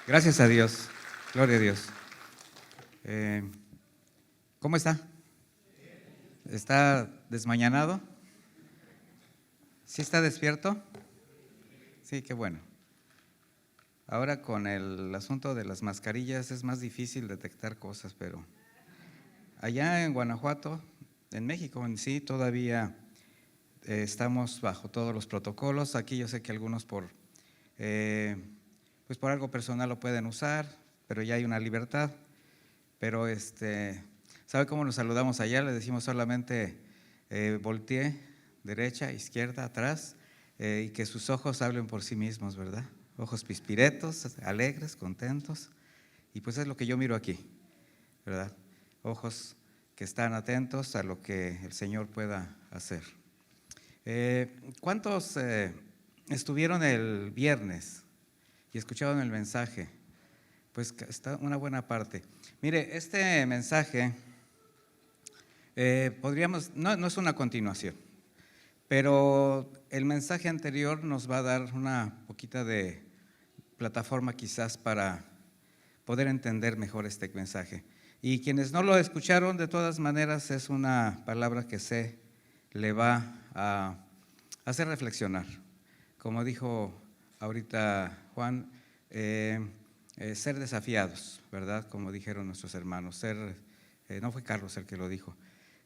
Gracias a Dios, gloria a Dios. ¿Cómo está? ¿Está desmañanado? ¿Sí está despierto? Sí, qué bueno. Ahora con el asunto de las mascarillas es más difícil detectar cosas, pero allá en Guanajuato, en México en sí, todavía estamos bajo todos los protocolos. Aquí yo sé que algunos por algo personal lo pueden usar, pero ya hay una libertad. Pero ¿sabe cómo nos saludamos allá? Le decimos solamente voltee, derecha, izquierda, atrás, y que sus ojos hablen por sí mismos, ¿verdad? Ojos pispiretos, alegres, contentos, y pues es lo que yo miro aquí, ¿verdad? Ojos que están atentos a lo que el Señor pueda hacer. ¿Cuántos estuvieron el viernes y escucharon el mensaje? Pues está una buena parte. Mire, este mensaje no es una continuación, pero el mensaje anterior nos va a dar una poquita de plataforma quizás para poder entender mejor este mensaje. Y quienes no lo escucharon, de todas maneras, es una palabra que le va a hacer reflexionar. Como dijo ahorita Juan, ser desafiados, ¿verdad? Como dijeron nuestros hermanos, no fue Carlos el que lo dijo,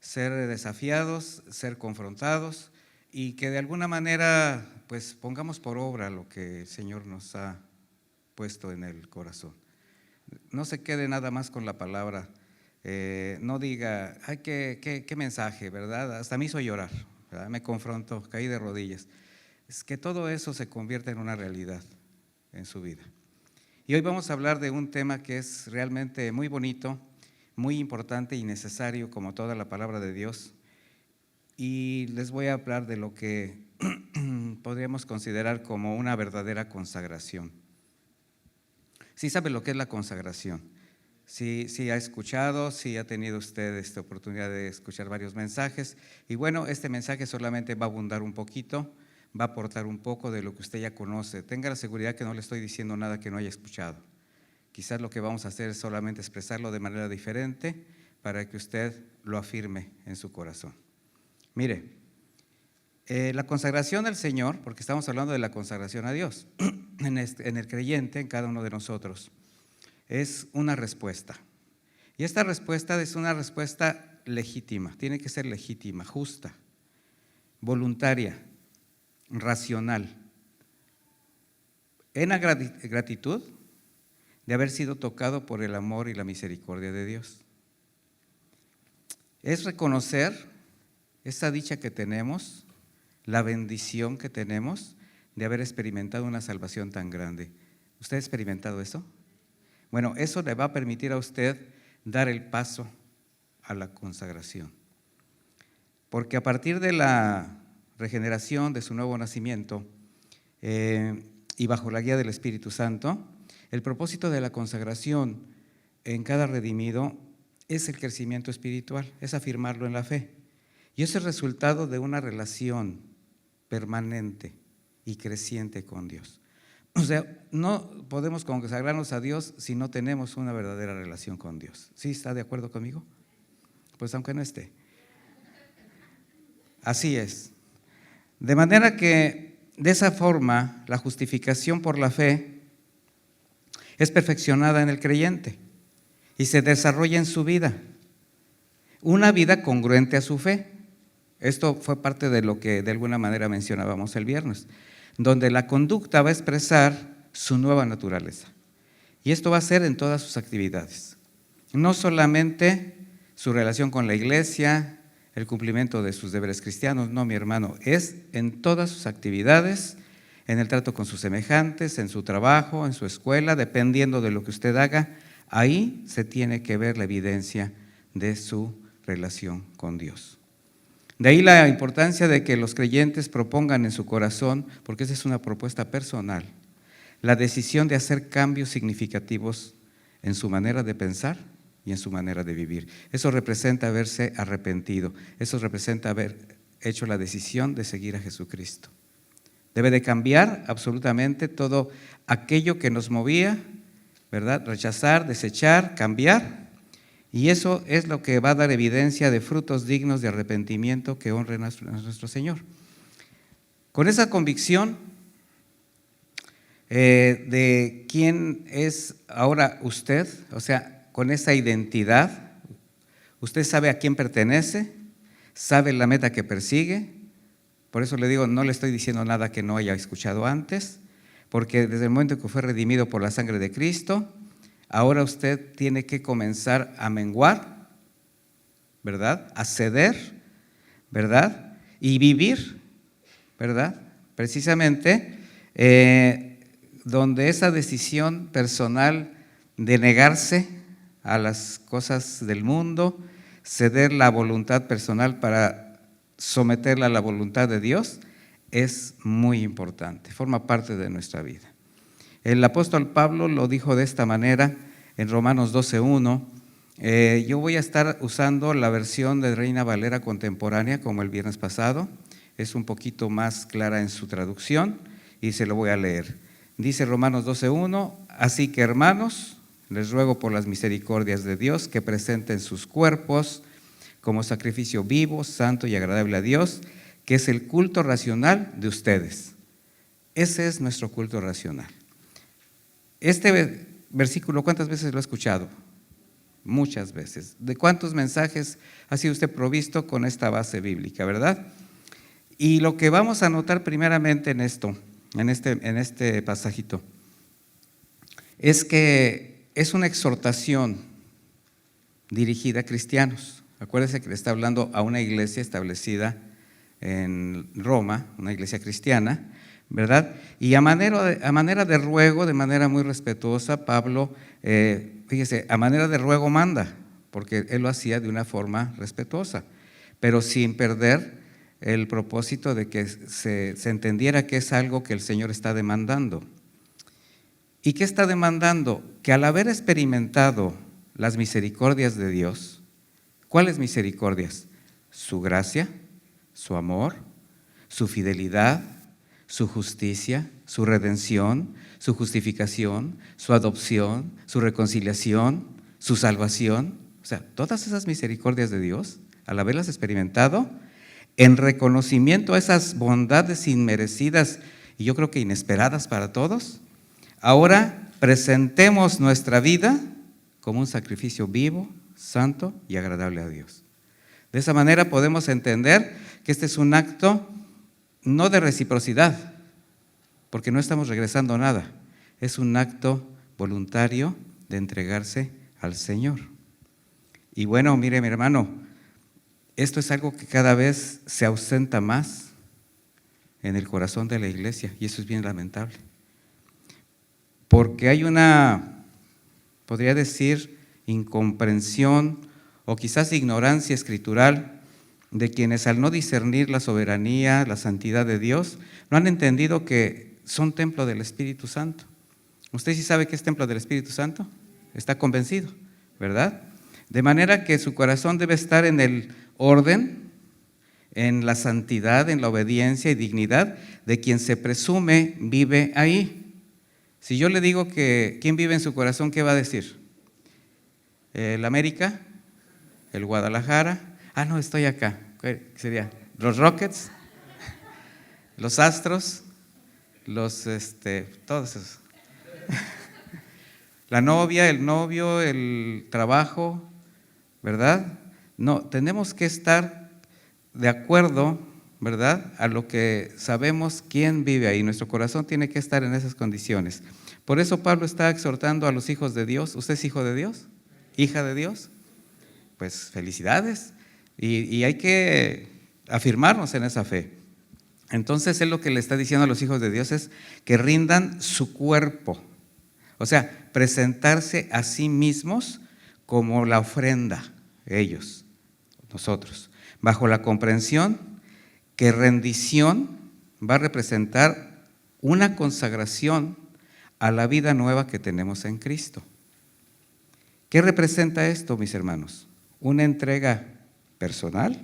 ser desafiados, ser confrontados y que de alguna manera pues pongamos por obra lo que el Señor nos ha puesto en el corazón. No se quede nada más con la palabra, no diga, ay, qué mensaje, ¿verdad? Hasta me hizo llorar, ¿verdad? Me confrontó, caí de rodillas. Es que todo eso se convierte en una realidad en su vida. Y hoy vamos a hablar de un tema que es realmente muy bonito, muy importante y necesario como toda la palabra de Dios. Y les voy a hablar de lo que podríamos considerar como una verdadera consagración. ¿Sí sabe lo que es la consagración? Sí ha escuchado, sí ha tenido usted esta oportunidad de escuchar varios mensajes. Y bueno, este mensaje solamente va a abundar un poquito, va a aportar un poco de lo que usted ya conoce. Tenga la seguridad que no le estoy diciendo nada que no haya escuchado. Quizás lo que vamos a hacer es solamente expresarlo de manera diferente para que usted lo afirme en su corazón. Mire, la consagración al Señor, porque estamos hablando de la consagración a Dios, en el creyente, en cada uno de nosotros, es una respuesta. Y esta respuesta es una respuesta legítima, tiene que ser legítima, justa, voluntaria, racional, en la gratitud de haber sido tocado por el amor y la misericordia de Dios. Es reconocer esa dicha que tenemos, la bendición que tenemos de haber experimentado una salvación tan grande. ¿Usted ha experimentado eso? Bueno, eso le va a permitir a usted dar el paso a la consagración. Porque a partir de la regeneración, de su nuevo nacimiento, y bajo la guía del Espíritu Santo, el propósito de la consagración en cada redimido es el crecimiento espiritual, es afirmarlo en la fe. Y es el resultado de una relación permanente y creciente con Dios. O sea, no podemos consagrarnos a Dios si no tenemos una verdadera relación con Dios. ¿Sí está de acuerdo conmigo? Pues aunque no esté. Así es. De manera que de esa forma la justificación por la fe es perfeccionada en el creyente y se desarrolla en su vida. Una vida congruente a su fe. Esto fue parte de lo que de alguna manera mencionábamos el viernes, donde la conducta va a expresar su nueva naturaleza. Y esto va a ser en todas sus actividades. No solamente su relación con la iglesia, el cumplimiento de sus deberes cristianos, no, mi hermano, es en todas sus actividades, en el trato con sus semejantes, en su trabajo, en su escuela, dependiendo de lo que usted haga, ahí se tiene que ver la evidencia de su relación con Dios. De ahí la importancia de que los creyentes propongan en su corazón, porque esa es una propuesta personal, la decisión de hacer cambios significativos en su manera de pensar y en su manera de vivir. Eso representa haberse arrepentido, eso representa haber hecho la decisión de seguir a Jesucristo. Debe de cambiar absolutamente todo aquello que nos movía ¿verdad? Rechazar, desechar, cambiar. Y eso es lo que va a dar evidencia de frutos dignos de arrepentimiento que honren a nuestro Señor. Con esa convicción de quién es ahora usted, o sea, con esa identidad, usted sabe a quién pertenece, sabe la meta que persigue. Por eso le digo, no le estoy diciendo nada que no haya escuchado antes, porque desde el momento que fue redimido por la sangre de Cristo, ahora usted tiene que comenzar a menguar, ¿verdad? A ceder, ¿verdad? Y vivir, ¿verdad? Precisamente donde esa decisión personal de negarse a las cosas del mundo, ceder la voluntad personal para someterla a la voluntad de Dios, es muy importante, forma parte de nuestra vida. El apóstol Pablo lo dijo de esta manera en Romanos 12:1. Yo voy a estar usando la versión de Reina Valera contemporánea como el viernes pasado, es un poquito más clara en su traducción y se lo voy a leer. Dice Romanos 12:1, así que hermanos, les ruego por las misericordias de Dios que presenten sus cuerpos como sacrificio vivo, santo y agradable a Dios, que es el culto racional de ustedes. Ese es nuestro culto racional. Este versículo, ¿cuántas veces lo ha escuchado? Muchas veces. ¿De cuántos mensajes ha sido usted provisto con esta base bíblica, verdad? Y lo que vamos a notar primeramente en esto, en este pasajito, es que es una exhortación dirigida a cristianos. Acuérdense que le está hablando a una iglesia establecida en Roma, una iglesia cristiana, ¿verdad? Y a manera de ruego, de manera muy respetuosa, Pablo, fíjese, a manera de ruego manda, porque él lo hacía de una forma respetuosa, pero sin perder el propósito de que se entendiera que es algo que el Señor está demandando. ¿Y qué está demandando? Que al haber experimentado las misericordias de Dios, ¿cuáles misericordias? Su gracia, su amor, su fidelidad, su justicia, su redención, su justificación, su adopción, su reconciliación, su salvación. O sea, todas esas misericordias de Dios, al haberlas experimentado, en reconocimiento a esas bondades inmerecidas y yo creo que inesperadas para todos, ahora presentemos nuestra vida como un sacrificio vivo, santo y agradable a Dios. De esa manera podemos entender que este es un acto no de reciprocidad, porque no estamos regresando nada, es un acto voluntario de entregarse al Señor. Y bueno, mire mi hermano, esto es algo que cada vez se ausenta más en el corazón de la iglesia y eso es bien lamentable. Porque hay una, podría decir, incomprensión o quizás ignorancia escritural de quienes al no discernir la soberanía, la santidad de Dios, no han entendido que son templo del Espíritu Santo. ¿Usted sí sabe que es templo del Espíritu Santo? Está convencido, ¿verdad? De manera que su corazón debe estar en el orden, en la santidad, en la obediencia y dignidad de quien se presume vive ahí. Si yo le digo que quién vive en su corazón, ¿qué va a decir? ¿El América? ¿El Guadalajara? Ah, no, estoy acá. ¿Qué sería? ¿Los Rockets? ¿Los Astros? Todos esos. La novia, el novio, el trabajo, ¿verdad? No, tenemos que estar de acuerdo, ¿verdad?, a lo que sabemos quién vive ahí. Nuestro corazón tiene que estar en esas condiciones. Por eso Pablo está exhortando a los hijos de Dios. ¿Usted es hijo de Dios? ¿Hija de Dios? Pues felicidades. Y hay que afirmarnos en esa fe. Entonces él lo que le está diciendo a los hijos de Dios es que rindan su cuerpo. O sea, presentarse a sí mismos como la ofrenda, ellos, nosotros, bajo la comprensión que rendición va a representar una consagración a la vida nueva que tenemos en Cristo. ¿Qué representa esto, mis hermanos? Una entrega personal,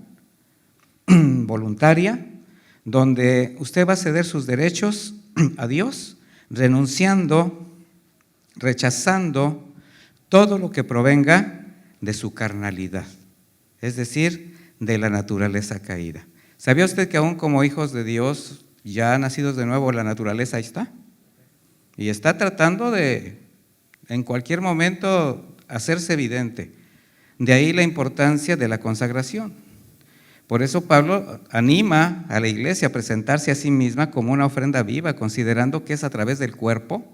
voluntaria, donde usted va a ceder sus derechos a Dios, renunciando rechazando todo lo que provenga de su carnalidad, es decir, de la naturaleza caída. ¿Sabía usted que aún como hijos de Dios, ya nacidos de nuevo, la naturaleza ahí está? Y está tratando de, en cualquier momento, hacerse evidente. De ahí la importancia de la consagración. Por eso Pablo anima a la iglesia a presentarse a sí misma como una ofrenda viva, considerando que es a través del cuerpo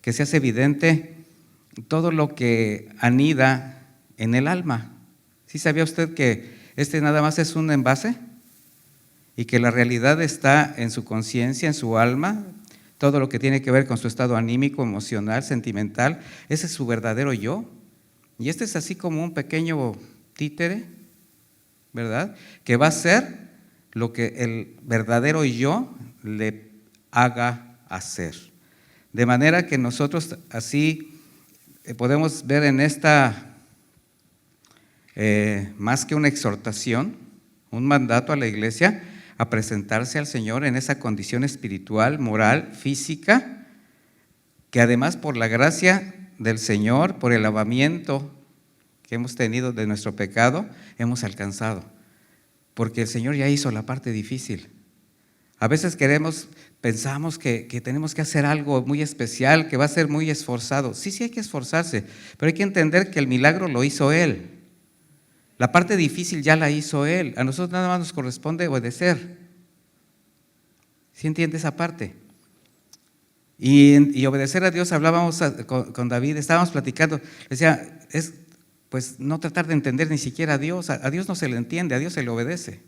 que se hace evidente todo lo que anida en el alma. ¿Sí sabía usted que este nada más es un envase? Y que la realidad está en su conciencia, en su alma, todo lo que tiene que ver con su estado anímico, emocional, sentimental, ese es su verdadero yo. Y este es así como un pequeño títere, ¿verdad? Que va a ser lo que el verdadero yo le haga hacer. De manera que nosotros así podemos ver en esta, más que una exhortación, un mandato a la iglesia, a presentarse al Señor en esa condición espiritual, moral, física, que además por la gracia del Señor, por el lavamiento que hemos tenido de nuestro pecado, hemos alcanzado. Porque el Señor ya hizo la parte difícil. A veces pensamos que tenemos que hacer algo muy especial, que va a ser muy esforzado. Sí, sí hay que esforzarse, pero hay que entender que el milagro lo hizo Él. La parte difícil ya la hizo Él. A nosotros nada más nos corresponde obedecer. ¿Sí entiende esa parte? Y obedecer a Dios, hablábamos con David, estábamos platicando, decía, pues no tratar de entender ni siquiera a Dios. A Dios no se le entiende, a Dios se le obedece.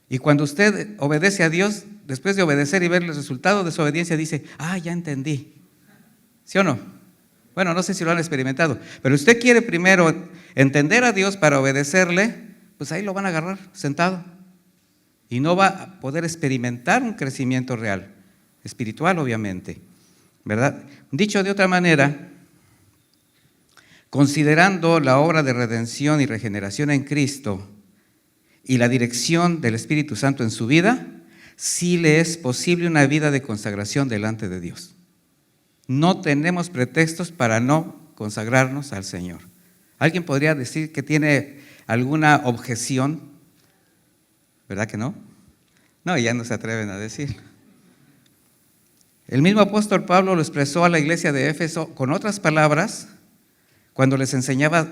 Y cuando usted obedece a Dios, después de obedecer y ver el resultado de su obediencia, dice, ya entendí. ¿Sí o no? Bueno, no sé si lo han experimentado, pero usted quiere primero entender a Dios para obedecerle, pues ahí lo van a agarrar sentado. Y no va a poder experimentar un crecimiento real, espiritual obviamente, ¿verdad? Dicho de otra manera, considerando la obra de redención y regeneración en Cristo y la dirección del Espíritu Santo en su vida, sí le es posible una vida de consagración delante de Dios. No tenemos pretextos para no consagrarnos al Señor. ¿Alguien podría decir que tiene alguna objeción? ¿Verdad que no? No, ya no se atreven a decir. El mismo apóstol Pablo lo expresó a la iglesia de Éfeso con otras palabras cuando les enseñaba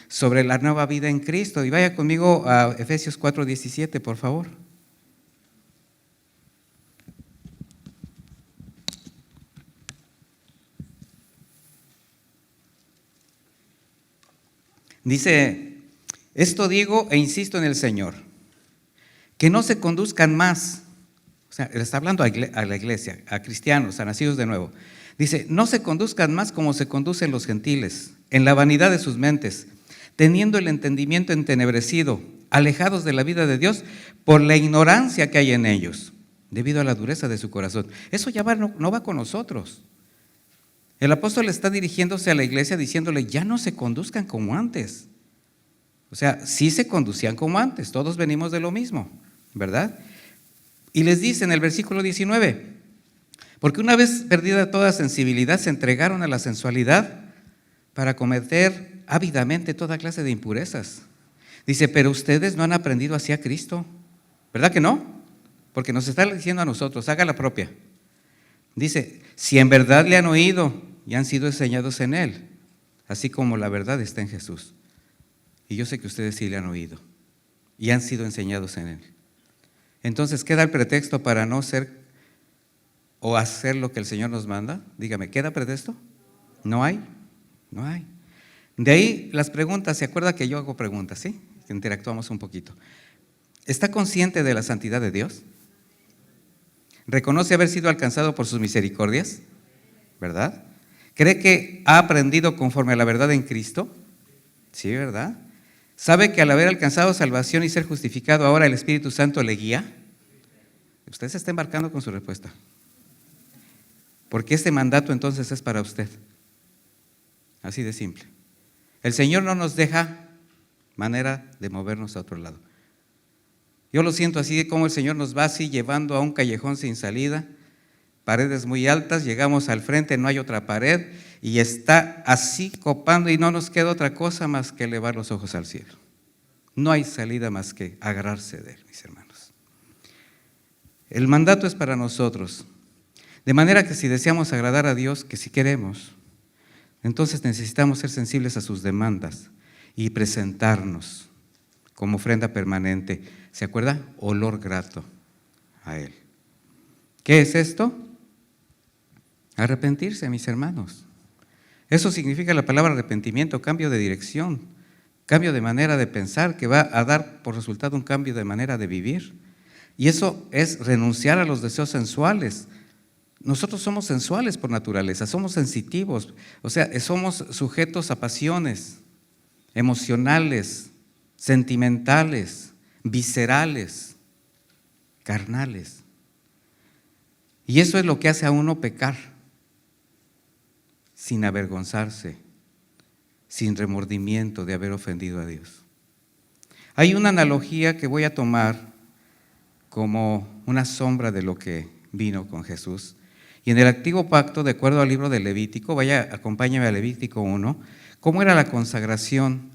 sobre la nueva vida en Cristo. Y vaya conmigo a Efesios 4:17, por favor. Dice, esto digo e insisto en el Señor, que no se conduzcan más, o sea, le está hablando a la iglesia, a cristianos, a nacidos de nuevo. Dice, no se conduzcan más como se conducen los gentiles, en la vanidad de sus mentes, teniendo el entendimiento entenebrecido, alejados de la vida de Dios por la ignorancia que hay en ellos, debido a la dureza de su corazón. Eso ya no va con nosotros. El apóstol está dirigiéndose a la iglesia diciéndole, ya no se conduzcan como antes. O sea, sí se conducían como antes, todos venimos de lo mismo, ¿verdad? Y les dice en el versículo 19, porque una vez perdida toda sensibilidad se entregaron a la sensualidad para cometer ávidamente toda clase de impurezas. Dice, pero ustedes no han aprendido así a Cristo, ¿verdad que no? Porque nos está diciendo a nosotros, haga la propia. Dice, si en verdad le han oído y han sido enseñados en Él, así como la verdad está en Jesús. Y yo sé que ustedes sí le han oído y han sido enseñados en Él. Entonces, ¿queda el pretexto para no ser o hacer lo que el Señor nos manda? Dígame, ¿queda pretexto? No hay. De ahí las preguntas, ¿se acuerda que yo hago preguntas, sí? Interactuamos un poquito. ¿Está consciente de la santidad de Dios? ¿Reconoce haber sido alcanzado por sus misericordias? ¿Verdad? ¿Cree que ha aprendido conforme a la verdad en Cristo? Sí, ¿verdad? ¿Sabe que al haber alcanzado salvación y ser justificado ahora el Espíritu Santo le guía? Usted se está embarcando con su respuesta. Porque este mandato entonces es para usted. Así de simple. El Señor no nos deja manera de movernos a otro lado. Yo lo siento así, como el Señor nos va así llevando a un callejón sin salida, paredes muy altas, llegamos al frente, no hay otra pared y está así copando y no nos queda otra cosa más que elevar los ojos al cielo. No hay salida más que agarrarse de él, mis hermanos. El mandato es para nosotros, de manera que si deseamos agradar a Dios, que si queremos, entonces necesitamos ser sensibles a sus demandas y presentarnos como ofrenda permanente. ¿Se acuerda? Olor grato a Él. ¿Qué es esto? Arrepentirse, mis hermanos. Eso significa la palabra arrepentimiento, cambio de dirección, cambio de manera de pensar, que va a dar por resultado un cambio de manera de vivir. Y eso es renunciar a los deseos sensuales. Nosotros somos sensuales por naturaleza, somos sensitivos, o sea, somos sujetos a pasiones emocionales, sentimentales, viscerales, carnales. Y eso es lo que hace a uno pecar, sin avergonzarse, sin remordimiento de haber ofendido a Dios. Hay una analogía que voy a tomar como una sombra de lo que vino con Jesús. Y en el Antiguo Pacto, de acuerdo al libro de Levítico, acompáñame a Levítico 1, ¿cómo era la consagración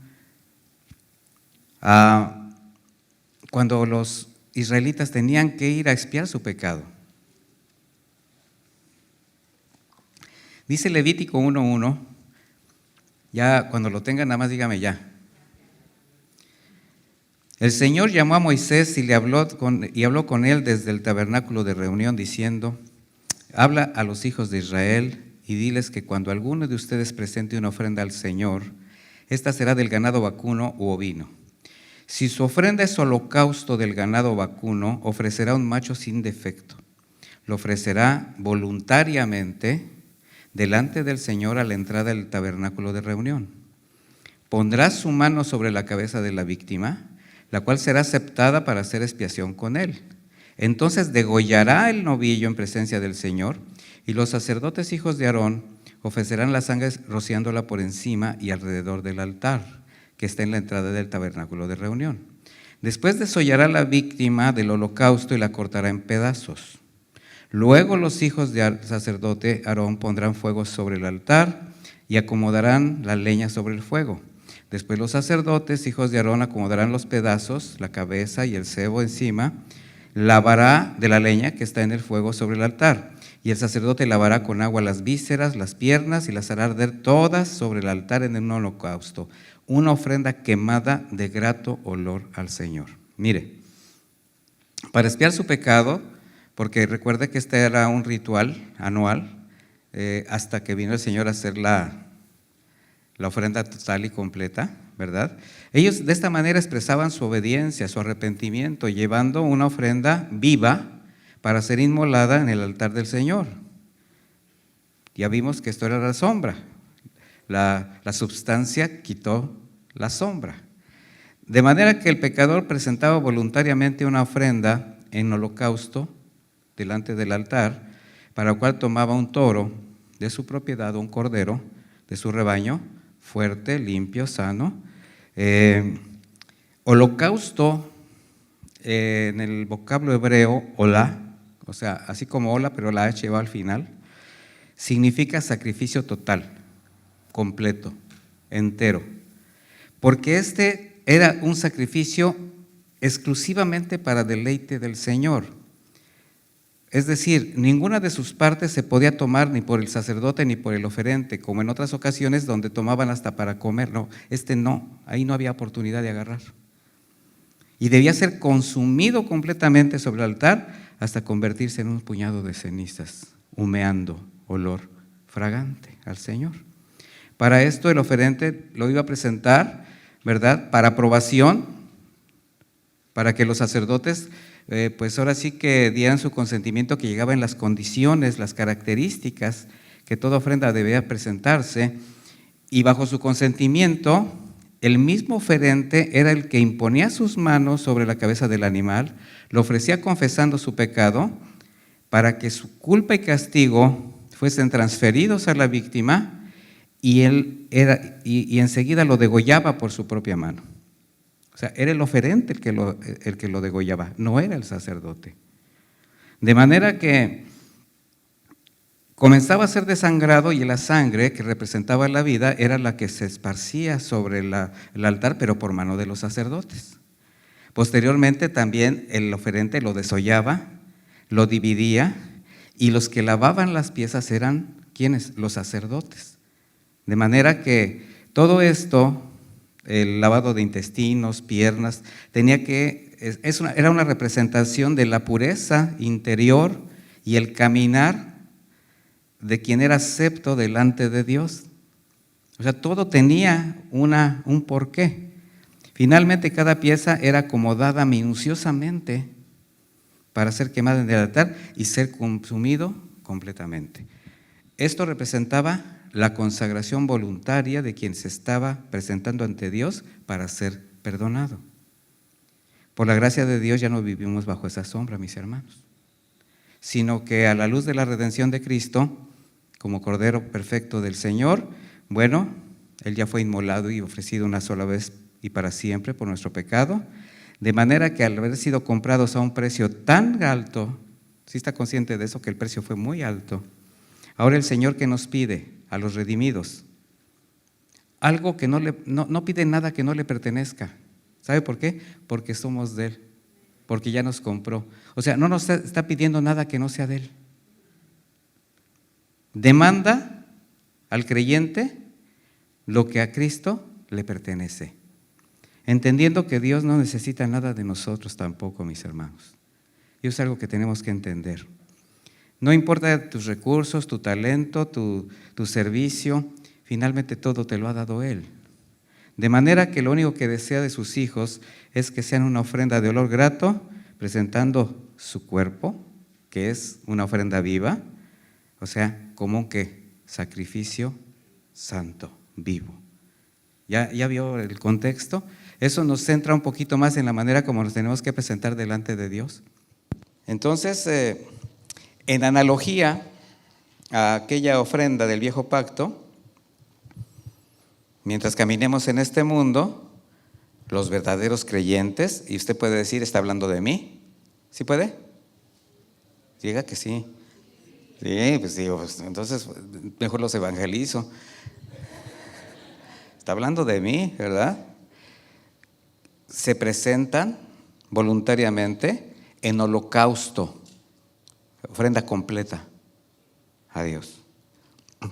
cuando los israelitas tenían que ir a expiar su pecado? Dice Levítico 1:1, ya cuando lo tengan nada más dígame ya. El Señor llamó a Moisés y habló con él desde el tabernáculo de reunión diciendo: habla a los hijos de Israel y diles que cuando alguno de ustedes presente una ofrenda al Señor, esta será del ganado vacuno u ovino. Si su ofrenda es holocausto del ganado vacuno, ofrecerá un macho sin defecto. Lo ofrecerá voluntariamente delante del Señor a la entrada del tabernáculo de reunión. Pondrá su mano sobre la cabeza de la víctima, la cual será aceptada para hacer expiación con él. Entonces degollará el novillo en presencia del Señor, y los sacerdotes hijos de Aarón ofrecerán la sangre rociándola por encima y alrededor del altar, que está en la entrada del tabernáculo de reunión. Después desollará la víctima del holocausto y la cortará en pedazos. Luego los hijos del sacerdote Aarón pondrán fuego sobre el altar y acomodarán la leña sobre el fuego. Después los sacerdotes, hijos de Aarón, acomodarán los pedazos, la cabeza y el sebo encima, lavará de la leña que está en el fuego sobre el altar, y el sacerdote lavará con agua las vísceras, las piernas, y las hará arder todas sobre el altar en un holocausto, una ofrenda quemada de grato olor al Señor. Mire, para expiar su pecado, porque recuerde que este era un ritual anual, hasta que vino el Señor a hacer la ofrenda total y completa, ¿verdad? Ellos de esta manera expresaban su obediencia, su arrepentimiento, llevando una ofrenda viva para ser inmolada en el altar del Señor. Ya vimos que esto era la sombra. La substancia quitó la sombra. De manera que el pecador presentaba voluntariamente una ofrenda en holocausto delante del altar, para el cual tomaba un toro de su propiedad, un cordero de su rebaño, fuerte, limpio, sano. Holocausto, en el vocablo hebreo, olá, o sea, así como hola, pero la H va al final, significa sacrificio total, completo, entero. Porque este era un sacrificio exclusivamente para deleite del Señor. Es decir, ninguna de sus partes se podía tomar ni por el sacerdote ni por el oferente, como en otras ocasiones donde tomaban hasta para comer. No, ahí no había oportunidad de agarrar. Y debía ser consumido completamente sobre el altar hasta convertirse en un puñado de cenizas, humeando olor fragante al Señor. Para esto el oferente lo iba a presentar, ¿verdad?, para aprobación, para que los sacerdotes pues ahora sí que dieran su consentimiento, que llegaba en las condiciones, las características que toda ofrenda debía presentarse, y bajo su consentimiento, el mismo oferente era el que imponía sus manos sobre la cabeza del animal, lo ofrecía confesando su pecado, para que su culpa y castigo fuesen transferidos a la víctima, y y enseguida lo degollaba por su propia mano. O sea, era el oferente el que lo degollaba, no era el sacerdote. De manera que comenzaba a ser desangrado y la sangre que representaba la vida era la que se esparcía sobre el altar, pero por mano de los sacerdotes. Posteriormente también el oferente lo desollaba, lo dividía, y los que lavaban las piezas eran, ¿quiénes? Los sacerdotes. De manera que todo esto, el lavado de intestinos, piernas, era una representación de la pureza interior y el caminar de quien era acepto delante de Dios. O sea, todo tenía un porqué. Finalmente, cada pieza era acomodada minuciosamente para ser quemada en el altar y ser consumido completamente. Esto representaba la consagración voluntaria de quien se estaba presentando ante Dios para ser perdonado. Por la gracia de Dios ya no vivimos bajo esa sombra, mis hermanos, sino que a la luz de la redención de Cristo, como Cordero perfecto del Señor, bueno, Él ya fue inmolado y ofrecido una sola vez y para siempre por nuestro pecado, de manera que al haber sido comprados a un precio tan alto, ¿sí está consciente de eso, que el precio fue muy alto? Ahora el Señor que nos pide a los redimidos, algo que no pide nada que no le pertenezca. ¿Sabe por qué? Porque somos de Él, porque ya nos compró. O sea, no nos está pidiendo nada que no sea de Él. Demanda al creyente lo que a Cristo le pertenece, entendiendo que Dios no necesita nada de nosotros tampoco, mis hermanos. Y es algo que tenemos que entender. No importa tus recursos, tu talento, tu servicio, finalmente todo te lo ha dado Él. De manera que lo único que desea de sus hijos es que sean una ofrenda de olor grato, presentando su cuerpo, que es una ofrenda viva, o sea, como un sacrificio santo, vivo. ¿Ya vio el contexto? Eso nos centra un poquito más en la manera como nos tenemos que presentar delante de Dios. Entonces, en analogía a aquella ofrenda del viejo pacto, mientras caminemos en este mundo, los verdaderos creyentes, y usted puede decir, ¿está hablando de mí? ¿Sí puede? Diga que sí. Sí, pues digo, pues, entonces mejor los evangelizo. Está hablando de mí, ¿verdad? Se presentan voluntariamente en holocausto, ofrenda completa a Dios,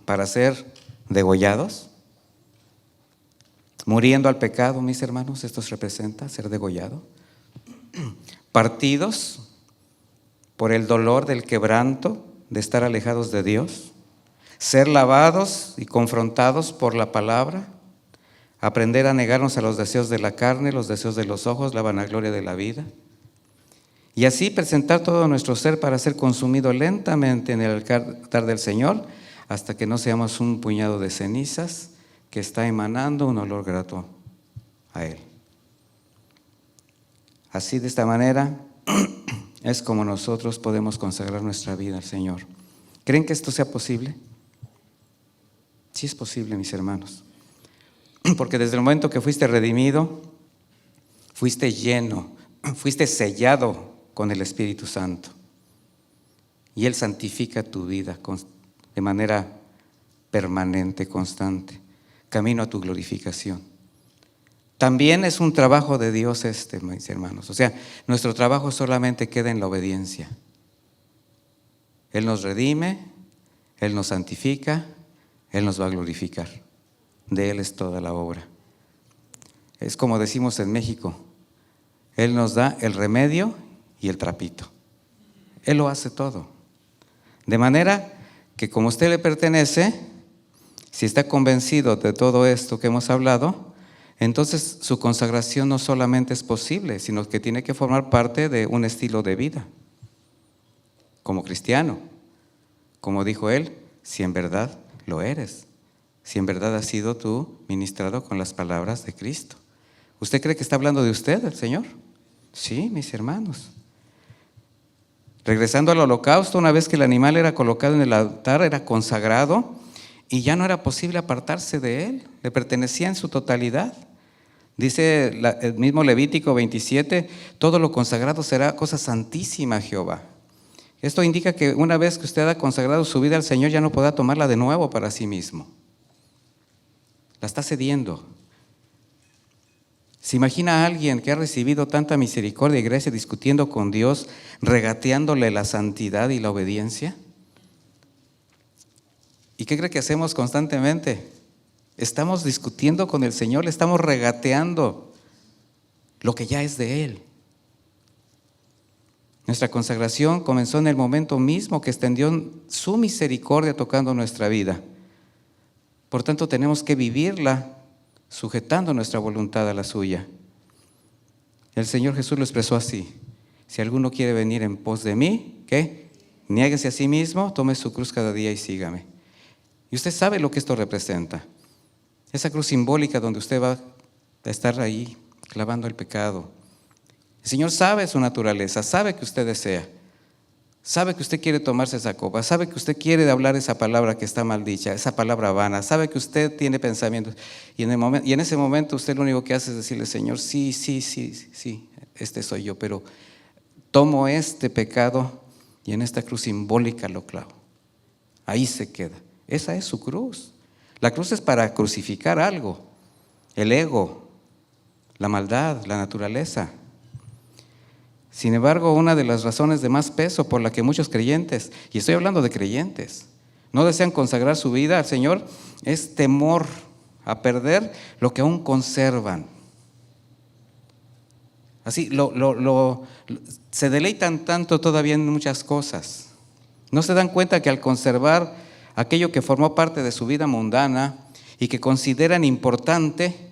para ser degollados, muriendo al pecado, mis hermanos. Esto representa ser degollado, partidos por el dolor del quebranto de estar alejados de Dios, ser lavados y confrontados por la palabra, aprender a negarnos a los deseos de la carne, los deseos de los ojos, la vanagloria de la vida, y así presentar todo nuestro ser para ser consumido lentamente en el altar del Señor, hasta que no seamos un puñado de cenizas que está emanando un olor grato a Él. Así, de esta manera, es como nosotros podemos consagrar nuestra vida al Señor. ¿Creen que esto sea posible? Sí es posible, mis hermanos. Porque desde el momento que fuiste redimido, fuiste lleno, fuiste sellado con el Espíritu Santo. Y Él santifica tu vida de manera permanente, constante, camino a tu glorificación. También es un trabajo de Dios mis hermanos. O sea, nuestro trabajo solamente queda en la obediencia. Él nos redime, Él nos santifica, Él nos va a glorificar. De Él es toda la obra. Es como decimos en México, Él nos da el remedio y el trapito. Él lo hace todo. De manera que como a usted le pertenece, si está convencido de todo esto que hemos hablado, entonces su consagración no solamente es posible, sino que tiene que formar parte de un estilo de vida. Como cristiano, como dijo él, si en verdad lo eres, si en verdad has sido tú ministrado con las palabras de Cristo. ¿Usted cree que está hablando de usted, el Señor? Sí, mis hermanos. Regresando al holocausto, una vez que el animal era colocado en el altar, era consagrado y ya no era posible apartarse de él, le pertenecía en su totalidad. Dice el mismo Levítico 27, todo lo consagrado será cosa santísima a Jehová. Esto indica que una vez que usted ha consagrado su vida al Señor, ya no podrá tomarla de nuevo para sí mismo. La está cediendo. ¿Se imagina a alguien que ha recibido tanta misericordia y gracia discutiendo con Dios, regateándole la santidad y la obediencia? ¿Y qué cree que hacemos constantemente? Estamos discutiendo con el Señor, le estamos regateando lo que ya es de Él. Nuestra consagración comenzó en el momento mismo que extendió su misericordia tocando nuestra vida. Por tanto, tenemos que vivirla sujetando nuestra voluntad a la suya. El Señor Jesús lo expresó así: si alguno quiere venir en pos de mí, ¿qué? Niéguese a sí mismo, tome su cruz cada día y sígame. Y usted sabe lo que esto representa. Esa cruz simbólica donde usted va a estar ahí clavando el pecado. El Señor sabe su naturaleza, sabe que usted desea, sabe que usted quiere tomarse esa copa, sabe que usted quiere hablar esa palabra que está mal dicha, esa palabra vana, sabe que usted tiene pensamientos. Y en ese momento usted lo único que hace es decirle: Señor, sí, este soy yo, pero tomo este pecado y en esta cruz simbólica lo clavo. Ahí se queda. Esa es su cruz. La cruz es para crucificar algo: el ego, la maldad, la naturaleza. Sin embargo, una de las razones de más peso por la que muchos creyentes, y estoy hablando de creyentes, no desean consagrar su vida al Señor, es temor a perder lo que aún conservan. Así, se deleitan tanto todavía en muchas cosas. No se dan cuenta que al conservar aquello que formó parte de su vida mundana y que consideran importante,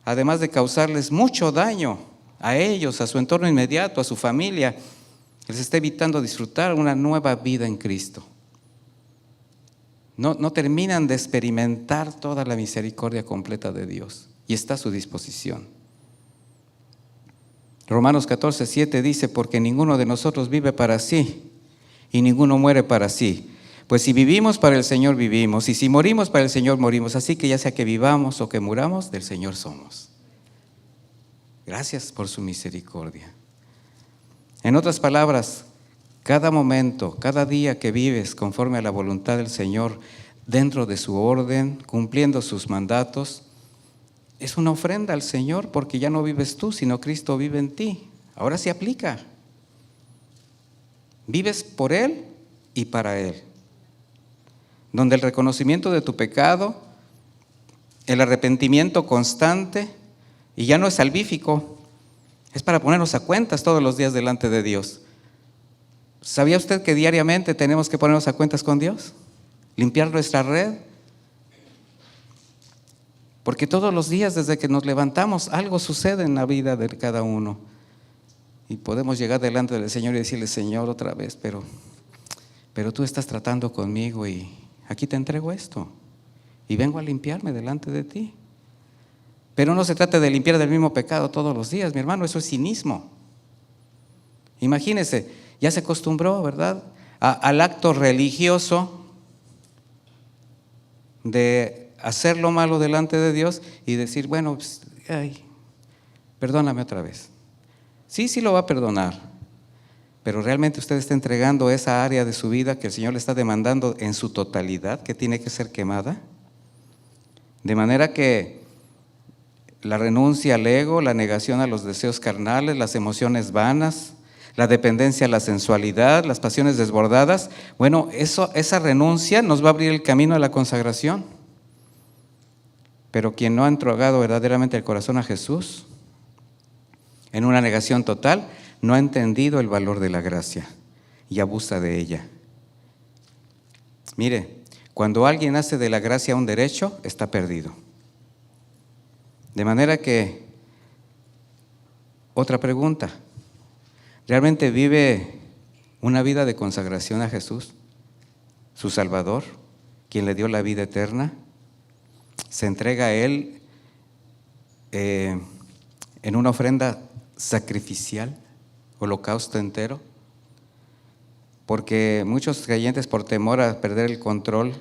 además de causarles mucho daño a ellos, a su entorno inmediato, a su familia, les está evitando disfrutar una nueva vida en Cristo. No terminan de experimentar toda la misericordia completa de Dios, y está a su disposición. Romanos 14:7 dice: porque ninguno de nosotros vive para sí y ninguno muere para sí. Pues si vivimos, para el Señor vivimos, y si morimos, para el Señor morimos. Así que ya sea que vivamos o que muramos, del Señor somos. Gracias por su misericordia. En otras palabras, cada momento, cada día que vives conforme a la voluntad del Señor, dentro de su orden, cumpliendo sus mandatos, es una ofrenda al Señor, porque ya no vives tú, sino Cristo vive en ti. Ahora sí aplica. Vives por Él y para Él, donde el reconocimiento de tu pecado, el arrepentimiento constante, y ya no es salvífico, es para ponernos a cuentas todos los días delante de Dios. ¿Sabía usted que diariamente tenemos que ponernos a cuentas con Dios? Limpiar nuestra red. Porque todos los días desde que nos levantamos algo sucede en la vida de cada uno. Y podemos llegar delante del Señor y decirle: Señor, otra vez, pero tú estás tratando conmigo y aquí te entrego esto. Y vengo a limpiarme delante de ti. Pero no se trata de limpiar del mismo pecado todos los días, mi hermano, eso es cinismo. Imagínese, ya se acostumbró, ¿verdad?, al acto religioso de hacer lo malo delante de Dios y decir: bueno, pues, perdóname otra vez. Sí lo va a perdonar, pero realmente usted está entregando esa área de su vida que el Señor le está demandando en su totalidad, que tiene que ser quemada. De manera que la renuncia al ego, la negación a los deseos carnales, las emociones vanas, la dependencia a la sensualidad, las pasiones desbordadas, bueno, esa renuncia nos va a abrir el camino a la consagración. Pero quien no ha entregado verdaderamente el corazón a Jesús, en una negación total, no ha entendido el valor de la gracia y abusa de ella. Mire, cuando alguien hace de la gracia un derecho, está perdido. De manera que, otra pregunta: ¿realmente vive una vida de consagración a Jesús, su Salvador, quien le dio la vida eterna? ¿Se entrega a Él en una ofrenda sacrificial, holocausto entero? Porque muchos creyentes, por temor a perder el control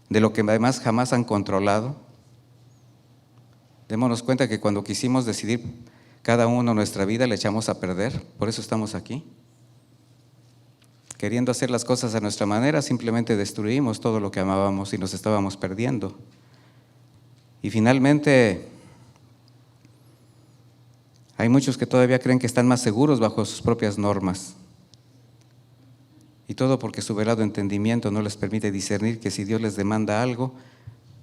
de lo que además jamás han controlado, démonos cuenta que cuando quisimos decidir cada uno nuestra vida, la echamos a perder. Por eso estamos aquí. queriendo hacer las cosas a nuestra manera, simplemente destruimos todo lo que amábamos y nos estábamos perdiendo. Y finalmente, hay muchos que todavía creen que están más seguros bajo sus propias normas. Y todo porque su velado entendimiento no les permite discernir que si Dios les demanda algo,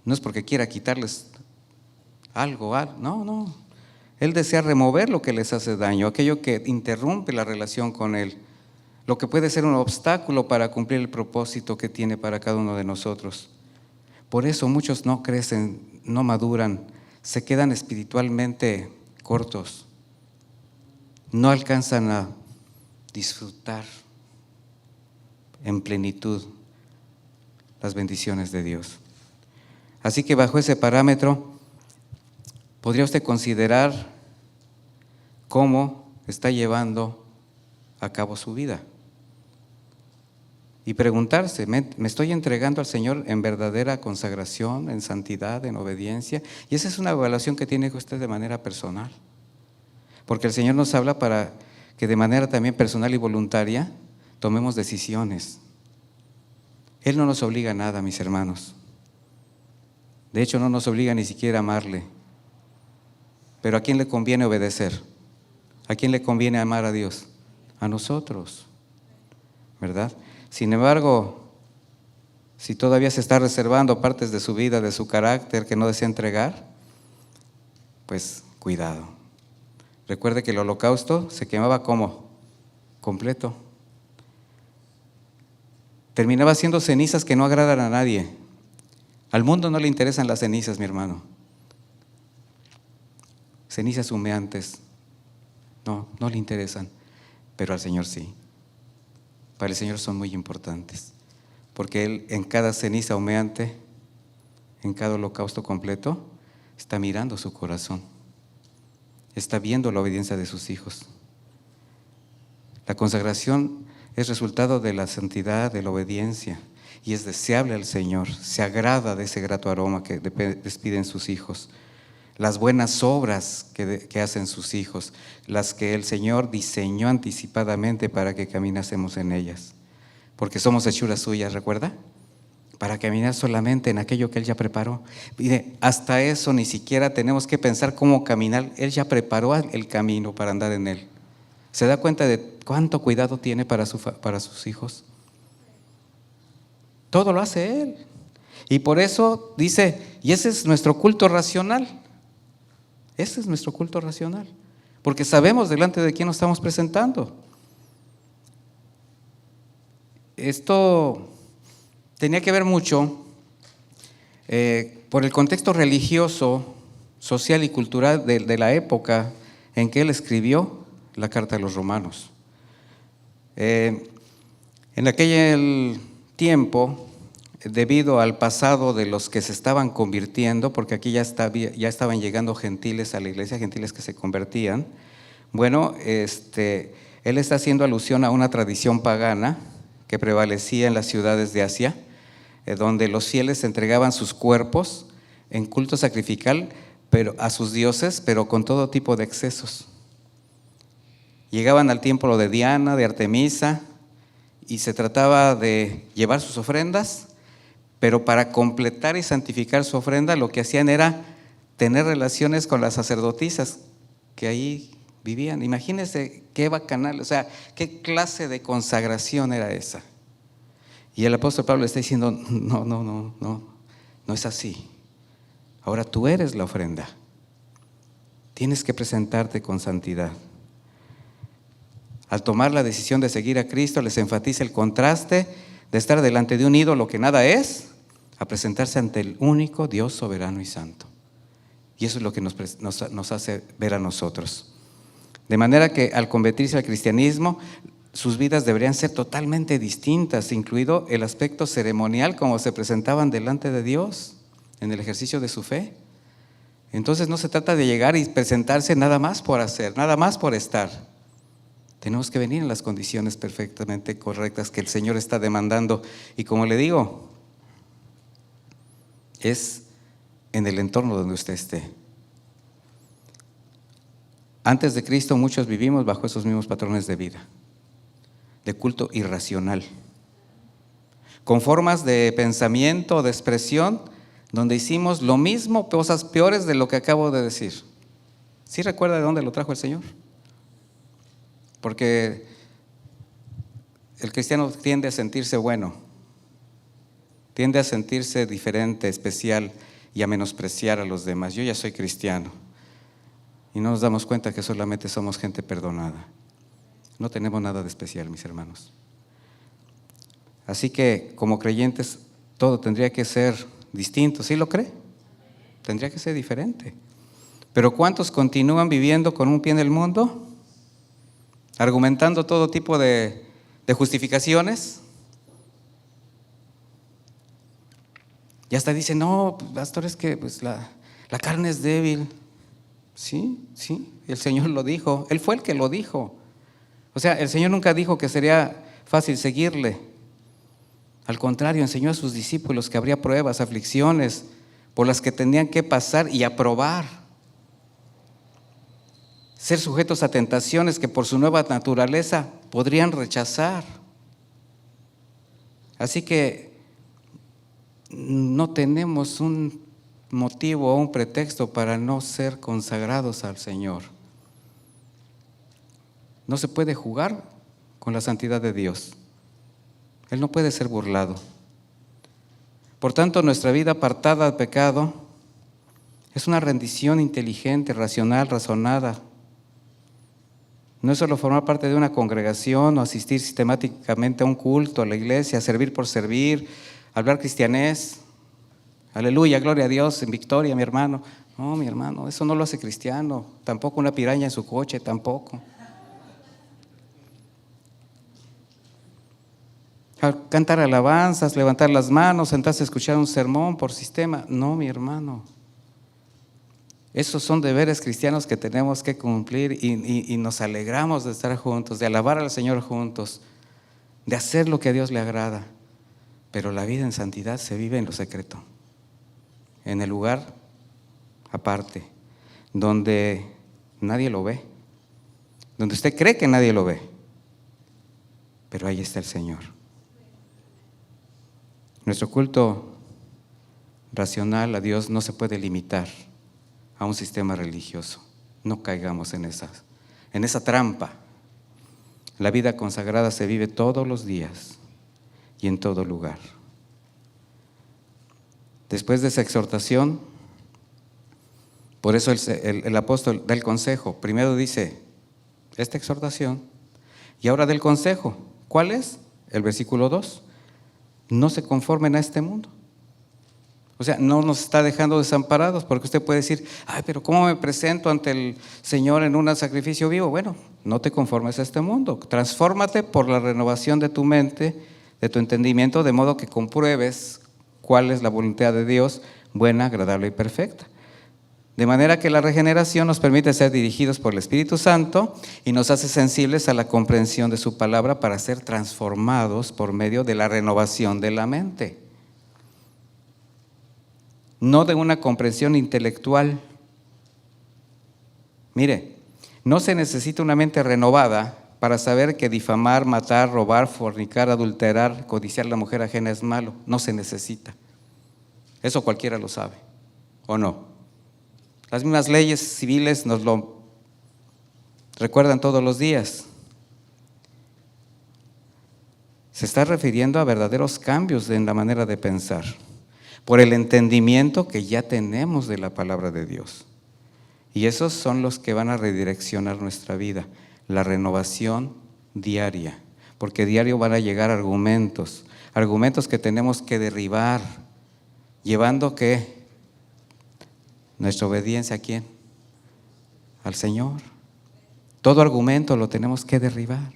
no es porque quiera quitarles algo, no. Él desea remover lo que les hace daño, aquello que interrumpe la relación con Él, lo que puede ser un obstáculo para cumplir el propósito que tiene para cada uno de nosotros. Por eso muchos no crecen, no maduran, se quedan espiritualmente cortos, no alcanzan a disfrutar en plenitud las bendiciones de Dios. Así que bajo ese parámetro, podría usted considerar cómo está llevando a cabo su vida y preguntarse, ¿me estoy entregando al Señor en verdadera consagración, en santidad, en obediencia? Y esa es una evaluación que tiene usted de manera personal, porque el Señor nos habla para que de manera también personal y voluntaria tomemos decisiones. Él no nos obliga a nada, mis hermanos. De hecho, no nos obliga ni siquiera a amarle. Pero ¿a quién le conviene obedecer? ¿A quién le conviene amar a Dios? A nosotros, ¿verdad? Sin embargo, si todavía se está reservando partes de su vida, de su carácter que no desea entregar, pues cuidado. Recuerde que el holocausto se quemaba ¿cómo? Completo. Terminaba siendo cenizas que no agradan a nadie. Al mundo no le interesan las cenizas, mi hermano. Cenizas humeantes, no le interesan, pero al Señor sí. Para el Señor son muy importantes, porque Él en cada ceniza humeante, en cada holocausto completo, está mirando su corazón, está viendo la obediencia de sus hijos. La consagración es resultado de la santidad, de la obediencia, y es deseable al Señor, se agrada de ese grato aroma que despiden sus hijos. Las buenas obras que hacen sus hijos, las que el Señor diseñó anticipadamente para que caminásemos en ellas, porque somos hechuras suyas, ¿recuerda? Para caminar solamente en aquello que Él ya preparó. Mire, hasta eso ni siquiera tenemos que pensar cómo caminar, Él ya preparó el camino para andar en Él. ¿Se da cuenta de cuánto cuidado tiene para sus hijos? Todo lo hace Él. Y por eso dice, y ese es nuestro culto racional. Ese es nuestro culto racional, porque sabemos delante de quién nos estamos presentando. Esto tenía que ver mucho por el contexto religioso, social y cultural de la época en que él escribió la carta a los romanos. En aquel tiempo, debido al pasado de los que se estaban convirtiendo, porque aquí ya estaban llegando gentiles a la iglesia, gentiles que se convertían, bueno, él está haciendo alusión a una tradición pagana que prevalecía en las ciudades de Asia, donde los fieles entregaban sus cuerpos en culto sacrificial pero a sus dioses, pero con todo tipo de excesos. Llegaban al templo de Diana, de Artemisa, y se trataba de llevar sus ofrendas, pero para completar y santificar su ofrenda lo que hacían era tener relaciones con las sacerdotisas que ahí vivían. Imagínense qué bacanal, o sea, qué clase de consagración era esa. Y el apóstol Pablo está diciendo, no es así. Ahora tú eres la ofrenda. Tienes que presentarte con santidad. Al tomar la decisión de seguir a Cristo, les enfatiza el contraste de estar delante de un ídolo que nada es, a presentarse ante el único Dios soberano y santo. Y eso es lo que nos hace ver a nosotros. De manera que al convertirse al cristianismo, sus vidas deberían ser totalmente distintas, incluido el aspecto ceremonial, como se presentaban delante de Dios en el ejercicio de su fe. Entonces no se trata de llegar y presentarse nada más por hacer, nada más por estar. Tenemos que venir en las condiciones perfectamente correctas que el Señor está demandando. Y como le digo, es en el entorno donde usted esté. Antes de Cristo muchos vivimos bajo esos mismos patrones de vida. de culto irracional, con formas de pensamiento, de expresión, donde hicimos lo mismo, cosas peores de lo que acabo de decir. ¿Sí recuerda de dónde lo trajo el Señor? Porque el cristiano tiende a sentirse bueno, tiende a sentirse diferente, especial y a menospreciar a los demás. Yo ya soy cristiano y no nos damos cuenta que solamente somos gente perdonada. No tenemos nada de especial, mis hermanos. Así que como creyentes todo tendría que ser distinto. ¿Sí lo cree? Tendría que ser diferente. Pero ¿cuántos continúan viviendo con un pie en el mundo? Argumentando todo tipo de justificaciones. Y hasta dicen, no, pastor, es que pues, la carne es débil. Sí, el Señor lo dijo. Él fue el que lo dijo. O sea, el Señor nunca dijo que sería fácil seguirle. Al contrario, enseñó a sus discípulos que habría pruebas, aflicciones por las que tenían que pasar y aprobar. Ser sujetos a tentaciones que por su nueva naturaleza podrían rechazar. Así que no tenemos un motivo o un pretexto para no ser consagrados al Señor. No se puede jugar con la santidad de Dios. Él no puede ser burlado. Por tanto, nuestra vida apartada del pecado es una rendición inteligente, racional, razonada. No es solo formar parte de una congregación o asistir sistemáticamente a un culto, a la iglesia, servir por servir, hablar cristianés. Aleluya, gloria a Dios, en victoria, mi hermano. No, mi hermano, eso no lo hace cristiano. Tampoco una piraña en su coche, tampoco. Cantar alabanzas, levantar las manos, sentarse a escuchar un sermón por sistema. No, mi hermano. Esos son deberes cristianos que tenemos que cumplir y nos alegramos de estar juntos, de alabar al Señor juntos, de hacer lo que a Dios le agrada. Pero la vida en santidad se vive en lo secreto, en el lugar aparte, donde nadie lo ve, donde usted cree que nadie lo ve, pero ahí está el Señor. Nuestro culto racional a Dios no se puede limitar a un sistema religioso. No caigamos en esa trampa. La vida consagrada se vive todos los días y en todo lugar. Después de esa exhortación, por eso el apóstol da el consejo. Primero dice esta exhortación y ahora da el consejo. ¿Cuál es? El versículo 2. No se conformen a este mundo. O sea, no nos está dejando desamparados, porque usted puede decir, ay, pero ¿cómo me presento ante el Señor en un sacrificio vivo? Bueno, no te conformes a este mundo, transfórmate por la renovación de tu mente, de tu entendimiento, de modo que compruebes cuál es la voluntad de Dios, buena, agradable y perfecta. De manera que la regeneración nos permite ser dirigidos por el Espíritu Santo y nos hace sensibles a la comprensión de su palabra para ser transformados por medio de la renovación de la mente. No de una comprensión intelectual. Mire, no se necesita una mente renovada para saber que difamar, matar, robar, fornicar, adulterar, codiciar a la mujer ajena es malo. No se necesita. Eso cualquiera lo sabe, ¿o no? Las mismas leyes civiles nos lo recuerdan todos los días. Se está refiriendo a verdaderos cambios en la manera de pensar, por el entendimiento que ya tenemos de la palabra de Dios. Y esos son los que van a redireccionar nuestra vida, la renovación diaria, porque diario van a llegar argumentos que tenemos que derribar, llevando ¿qué? Nuestra obediencia ¿a quién? Al Señor. Todo argumento lo tenemos que derribar.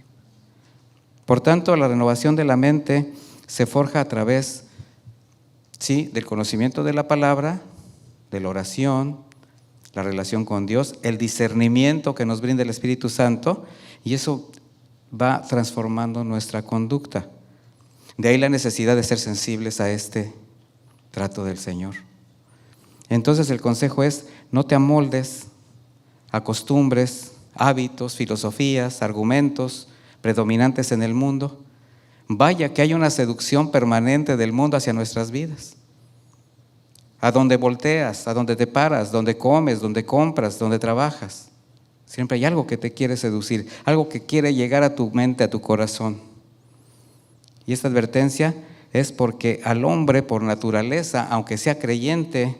Por tanto, la renovación de la mente se forja a través del conocimiento de la palabra, de la oración, la relación con Dios, el discernimiento que nos brinda el Espíritu Santo, y eso va transformando nuestra conducta. De ahí la necesidad de ser sensibles a este trato del Señor. Entonces el consejo es, no te amoldes a costumbres, hábitos, filosofías, argumentos predominantes en el mundo. Vaya que hay una seducción permanente del mundo hacia nuestras vidas. A donde volteas, a donde te paras, donde comes, donde compras, donde trabajas, siempre hay algo que te quiere seducir, algo que quiere llegar a tu mente, a tu corazón. Y esta advertencia es porque al hombre, por naturaleza, aunque sea creyente,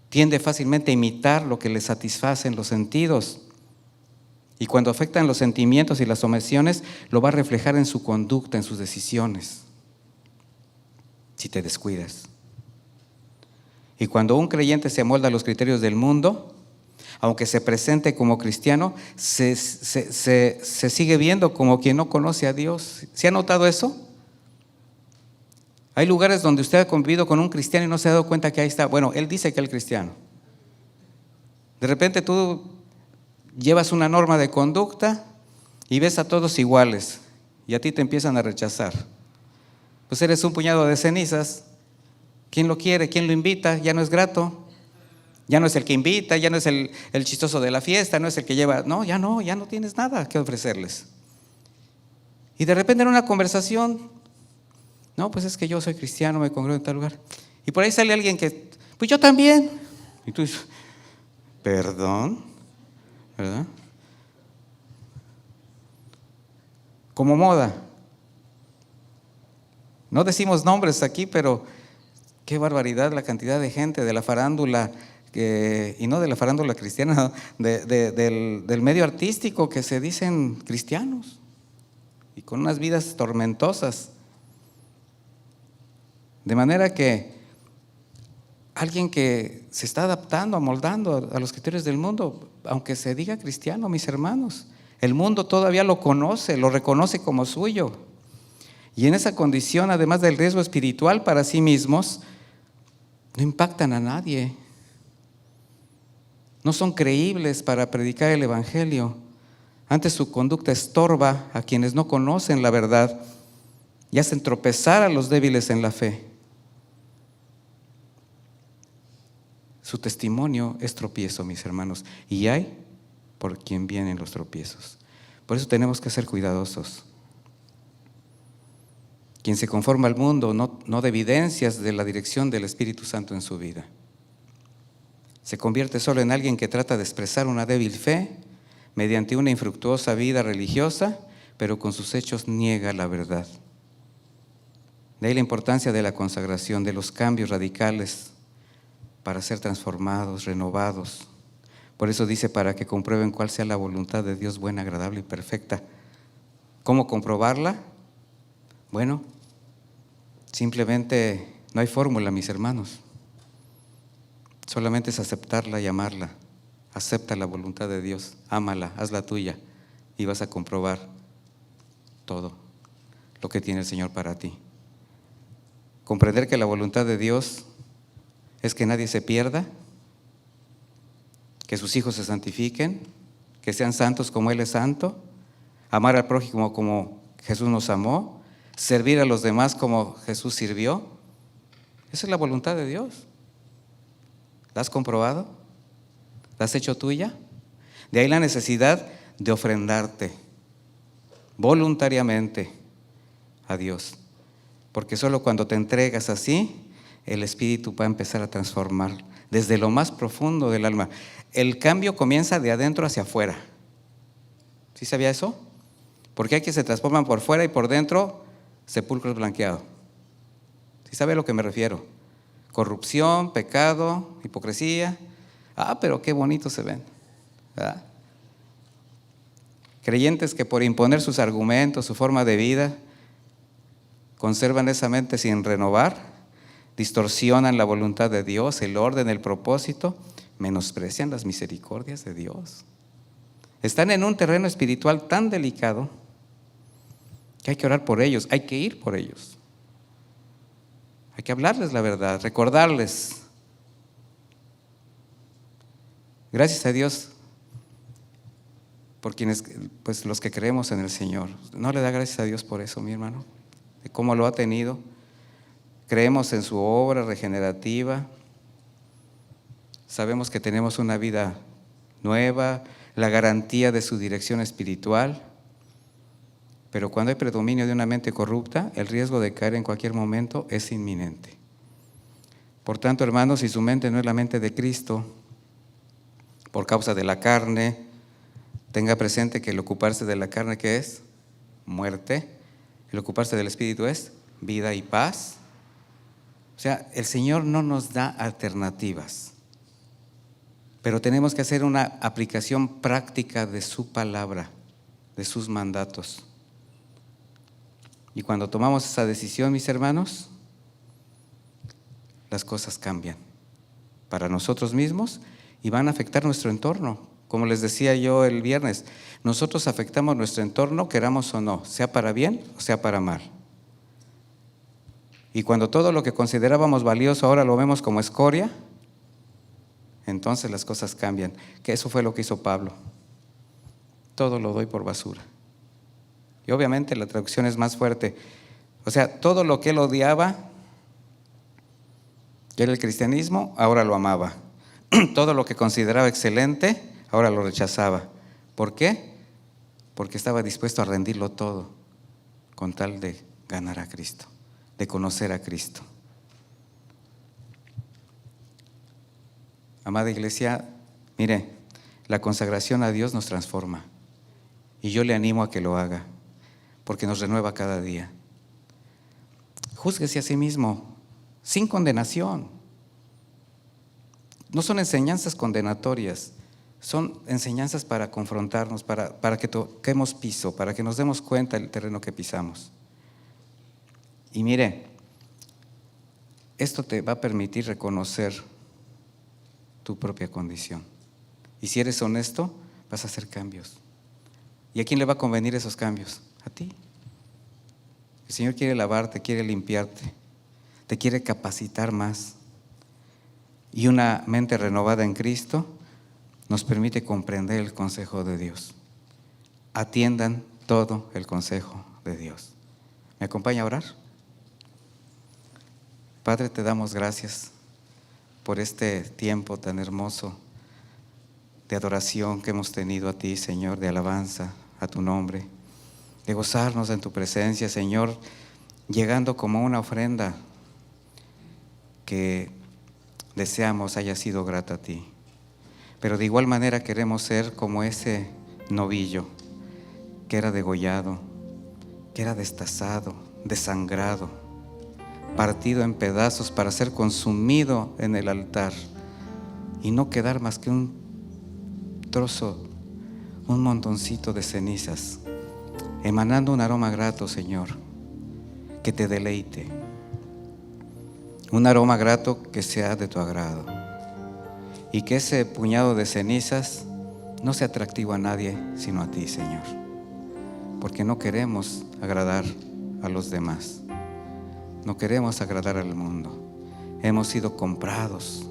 tiende fácilmente a imitar lo que le satisface en los sentidos. Y cuando afectan los sentimientos y las emociones, lo va a reflejar en su conducta, en sus decisiones, si te descuidas. Y cuando un creyente se amolda a los criterios del mundo, aunque se presente como cristiano, se sigue viendo como quien no conoce a Dios. ¿Se ha notado eso? Hay lugares donde usted ha convivido con un cristiano y no se ha dado cuenta que ahí está. Bueno, él dice que es cristiano. De repente tú llevas una norma de conducta y ves a todos iguales y a ti te empiezan a rechazar. Pues eres un puñado de cenizas. ¿Quién lo quiere? ¿Quién lo invita? Ya no es grato. Ya no es el que invita, ya no es el chistoso de la fiesta, no es el que lleva. No, ya no tienes nada que ofrecerles. Y de repente en una conversación, no, pues es que yo soy cristiano, me congrego en tal lugar. Y por ahí sale alguien que, pues yo también. Y tú dices, perdón, ¿verdad? Como moda. No decimos nombres aquí, pero qué barbaridad la cantidad de gente de la farándula, y no de la farándula cristiana, del medio artístico que se dicen cristianos y con unas vidas tormentosas. De manera que alguien que se está adaptando, amoldando a los criterios del mundo, aunque se diga cristiano, mis hermanos, el mundo todavía lo conoce, lo reconoce como suyo. Y en esa condición, además del riesgo espiritual para sí mismos, no impactan a nadie. No son creíbles para predicar el evangelio. Antes su conducta estorba a quienes no conocen la verdad y hacen tropezar a los débiles en la fe. Su testimonio es tropiezo, mis hermanos, y hay por quien vienen los tropiezos. Por eso tenemos que ser cuidadosos. Quien se conforma al mundo no de evidencias de la dirección del Espíritu Santo en su vida. Se convierte solo en alguien que trata de expresar una débil fe mediante una infructuosa vida religiosa, pero con sus hechos niega la verdad. De ahí la importancia de la consagración, de los cambios radicales para ser transformados, renovados. Por eso dice, para que comprueben cuál sea la voluntad de Dios buena, agradable y perfecta. ¿Cómo comprobarla? Bueno, simplemente no hay fórmula, mis hermanos. Solamente es aceptarla y amarla. Acepta la voluntad de Dios, ámala, hazla tuya y vas a comprobar todo lo que tiene el Señor para ti. Comprender que la voluntad de Dios es que nadie se pierda, que sus hijos se santifiquen, que sean santos como Él es santo, amar al prójimo como Jesús nos amó, servir a los demás como Jesús sirvió. Esa es la voluntad de Dios. ¿La has comprobado? ¿La has hecho tuya? De ahí la necesidad de ofrendarte voluntariamente a Dios. Porque solo cuando te entregas así, el Espíritu va a empezar a transformar desde lo más profundo del alma. El cambio comienza de adentro hacia afuera. ¿Sí sabía eso? Porque hay que se transforman por fuera y por dentro, sepulcros blanqueados. ¿Sí sabe a lo que me refiero? Corrupción, pecado, hipocresía. Pero qué bonitos se ven, ¿verdad? Creyentes que por imponer sus argumentos, su forma de vida, conservan esa mente sin renovar, distorsionan la voluntad de Dios, el orden, el propósito, menosprecian las misericordias de Dios. Están en un terreno espiritual tan delicado que hay que orar por ellos, hay que ir por ellos. Hay que hablarles la verdad, recordarles. Gracias a Dios por quienes, pues los que creemos en el Señor. ¿No le da gracias a Dios por eso, mi hermano? De cómo lo ha tenido. Creemos en su obra regenerativa. Sabemos que tenemos una vida nueva, la garantía de su dirección espiritual. Pero cuando hay predominio de una mente corrupta, el riesgo de caer en cualquier momento es inminente. Por tanto, hermanos, si su mente no es la mente de Cristo, por causa de la carne, tenga presente que el ocuparse de la carne, ¿qué es? Muerte. El ocuparse del Espíritu es vida y paz. O sea, el Señor no nos da alternativas, pero tenemos que hacer una aplicación práctica de su palabra, de sus mandatos. Y cuando tomamos esa decisión, mis hermanos, las cosas cambian para nosotros mismos y van a afectar nuestro entorno. Como les decía yo el viernes, nosotros afectamos nuestro entorno, queramos o no, sea para bien o sea para mal. Y cuando todo lo que considerábamos valioso ahora lo vemos como escoria, entonces las cosas cambian. Que eso fue lo que hizo Pablo. Todo lo doy por basura. Y obviamente la traducción es más fuerte. O sea, todo lo que él odiaba, que era el cristianismo, ahora lo amaba. Todo lo que consideraba excelente, ahora lo rechazaba. ¿Por qué? Porque estaba dispuesto a rendirlo todo con tal de ganar a Cristo, de conocer a Cristo. Amada iglesia, mire, la consagración a Dios nos transforma y yo le animo a que lo haga porque nos renueva cada día. Júzguese a sí mismo sin condenación. No son enseñanzas condenatorias, son enseñanzas para confrontarnos, para que toquemos piso, para que nos demos cuenta del terreno que pisamos. Y mire, esto te va a permitir reconocer tu propia condición. Y si eres honesto, vas a hacer cambios. ¿Y a quién le va a convenir esos cambios? A ti. El Señor quiere lavarte, quiere limpiarte, te quiere capacitar más. Y una mente renovada en Cristo nos permite comprender el consejo de Dios. Atiendan todo el consejo de Dios. ¿Me acompaña a orar? Padre, te damos gracias por este tiempo tan hermoso de adoración que hemos tenido a ti, Señor, de alabanza a tu nombre, de gozarnos en tu presencia, Señor, llegando como una ofrenda que deseamos haya sido grata a ti. Pero de igual manera queremos ser como ese novillo que era degollado, que era destazado, desangrado, partido en pedazos para ser consumido en el altar y no quedar más que un trozo, un montoncito de cenizas, emanando un aroma grato, Señor, que te deleite, un aroma grato que sea de tu agrado, y que ese puñado de cenizas no sea atractivo a nadie sino a ti, Señor, porque no queremos agradar a los demás, no queremos agradar al mundo. Hemos sido comprados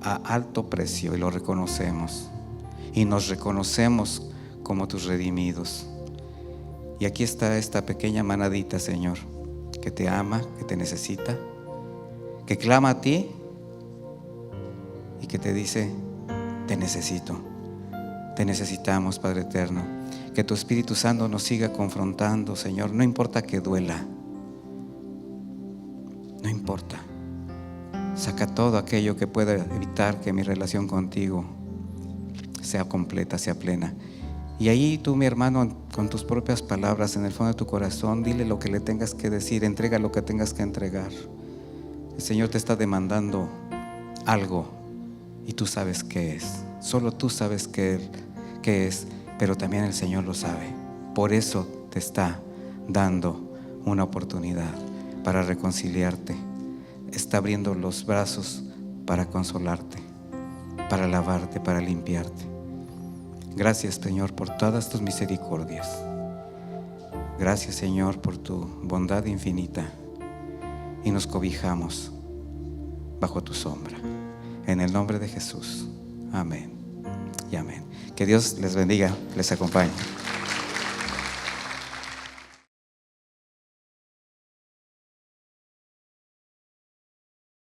a alto precio y lo reconocemos, y nos reconocemos como tus redimidos. Y aquí está esta pequeña manadita, Señor, que te ama, que te necesita, que clama a ti y que te dice: te necesito, te necesitamos, Padre eterno. Que tu Espíritu Santo nos siga confrontando, Señor, no importa que duela, no importa. Saca todo aquello que pueda evitar que mi relación contigo sea completa, sea plena. Y ahí tú, mi hermano, con tus propias palabras en el fondo de tu corazón, dile lo que le tengas que decir, entrega lo que tengas que entregar. El Señor te está demandando algo y tú sabes qué es. Solo tú sabes qué es, pero también el Señor lo sabe. Por eso te está dando una oportunidad para reconciliarte. Está abriendo los brazos para consolarte, para lavarte, para limpiarte. Gracias, Señor, por todas tus misericordias. Gracias, Señor, por tu bondad infinita. Y nos cobijamos bajo tu sombra. En el nombre de Jesús. Amén y amén. Que Dios les bendiga, les acompañe.